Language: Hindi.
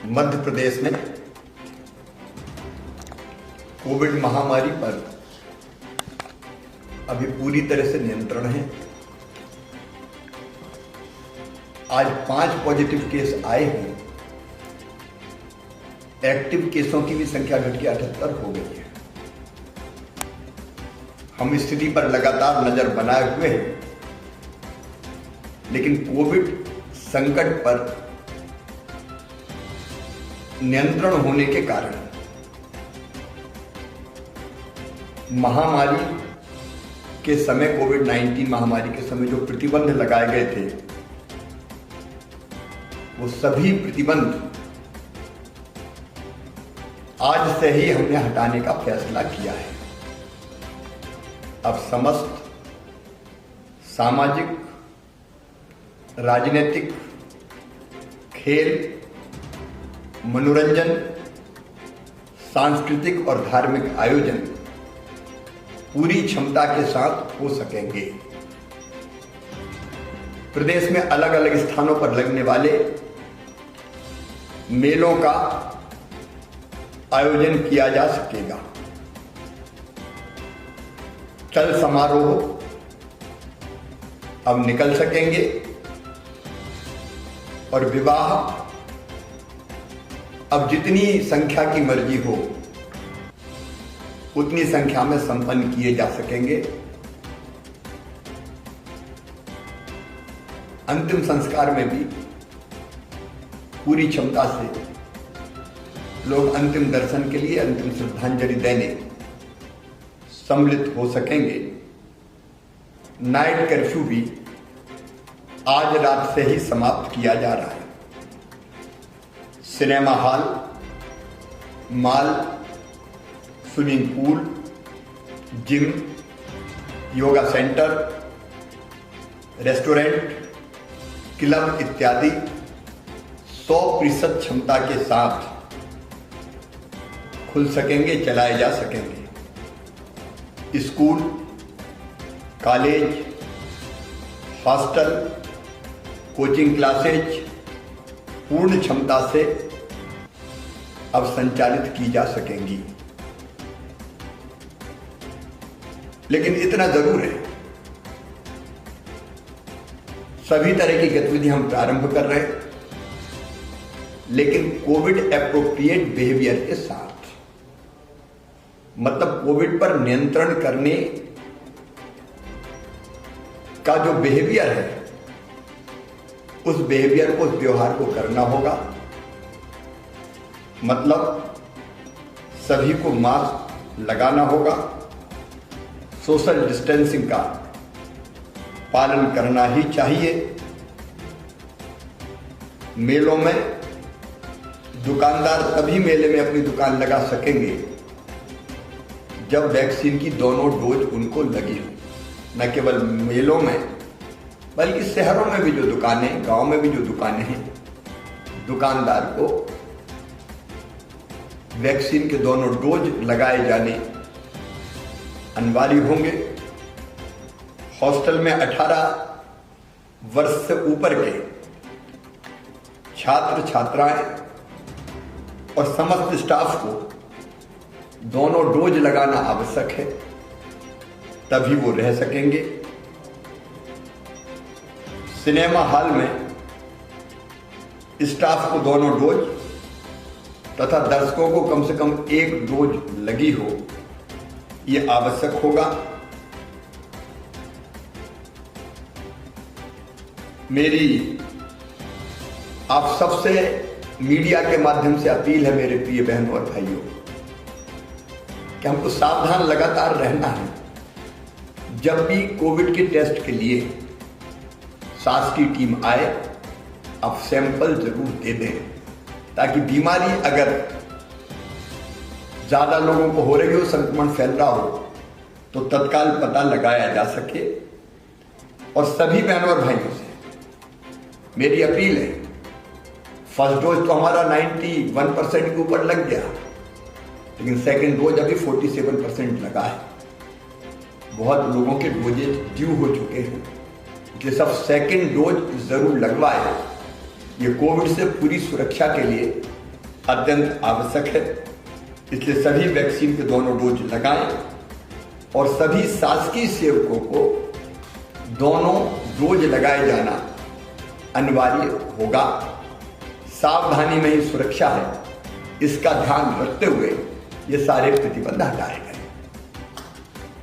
मध्य प्रदेश में कोविड महामारी पर अभी पूरी तरह से नियंत्रण है। आज 5 पॉजिटिव केस आए हैं। एक्टिव केसों की भी संख्या घट के 78 हो गई है। हम स्थिति पर लगातार नजर बनाए हुए हैं, लेकिन कोविड संकट पर नियंत्रण होने के कारण महामारी के समय, कोविड-19 महामारी के समय जो प्रतिबंध लगाए गए थे, वो सभी प्रतिबंध आज से ही हमने हटाने का फैसला किया है। अब समस्त सामाजिक, राजनीतिक, खेल, मनोरंजन, सांस्कृतिक और धार्मिक आयोजन पूरी क्षमता के साथ हो सकेंगे। प्रदेश में अलग अलग स्थानों पर लगने वाले मेलों का आयोजन किया जा सकेगा। चल समारोह अब निकल सकेंगे और विवाह अब जितनी संख्या की मर्जी हो उतनी संख्या में संपन्न किए जा सकेंगे। अंतिम संस्कार में भी पूरी क्षमता से लोग अंतिम दर्शन के लिए, अंतिम श्रद्धांजलि देने सम्मिलित हो सकेंगे। नाइट कर्फ्यू भी आज रात से ही समाप्त किया जा रहा है। Cinema hall, mall, swimming pool, gym, yoga centre, restaurant, club इत्यादि 100% क्षमता के साथ खुल सकेंगे, चलाए जा सकेंगे। School, college, hostel, coaching classes पूर्ण क्षमता से अब संचालित की जा सकेंगी। लेकिन इतना जरूर है, सभी तरह की गतिविधि हम प्रारंभ कर रहे हैं, लेकिन कोविड एप्रोप्रिएट बिहेवियर के साथ। मतलब कोविड पर नियंत्रण करने का जो बिहेवियर है, उस बिहेवियर को, उस व्यवहार को करना होगा। मतलब सभी को मास्क लगाना होगा, सोशल डिस्टेंसिंग का पालन करना ही चाहिए। मेलों में दुकानदार तभी मेले में अपनी दुकान लगा सकेंगे जब वैक्सीन की दोनों डोज उनको लगी हो। न केवल मेलों में, बल्कि शहरों में भी जो दुकानें, गांव में भी जो दुकानें हैं, दुकानदार को वैक्सीन के दोनों डोज लगाए जाने अनिवार्य होंगे। हॉस्टल में 18 वर्ष से ऊपर के छात्र छात्राएं और समस्त स्टाफ को दोनों डोज लगाना आवश्यक है, तभी वो रह सकेंगे। सिनेमा हॉल में स्टाफ को दोनों डोज तथा दर्शकों को कम से कम 1 डोज लगी हो, यह आवश्यक होगा। मेरी आप सबसे मीडिया के माध्यम से अपील है, मेरे प्रिय बहनों और भाइयों, कि हमको सावधान लगातार रहना है। जब भी कोविड के टेस्ट के लिए शासकीय टीम आए, आप सैंपल जरूर दे दें, ताकि बीमारी अगर ज्यादा लोगों को हो रही हो, संक्रमण फैल रहा हो, तो तत्काल पता लगाया जा सके। और सभी बहनों और भाइयों से मेरी अपील है, फर्स्ट डोज तो हमारा 91% के ऊपर लग गया, लेकिन सेकेंड डोज अभी 47% लगा है। बहुत लोगों के डोजेज ड्यू हो चुके हैं, इसलिए सब सेकेंड डोज जरूर लगवाए। ये कोविड से पूरी सुरक्षा के लिए अत्यंत आवश्यक है। इसलिए सभी वैक्सीन के दोनों डोज लगाएं और सभी शासकीय सेवकों को दोनों डोज लगाए जाना अनिवार्य होगा। सावधानी में ही सुरक्षा है, इसका ध्यान रखते हुए ये सारे प्रतिबंध हटाए गए।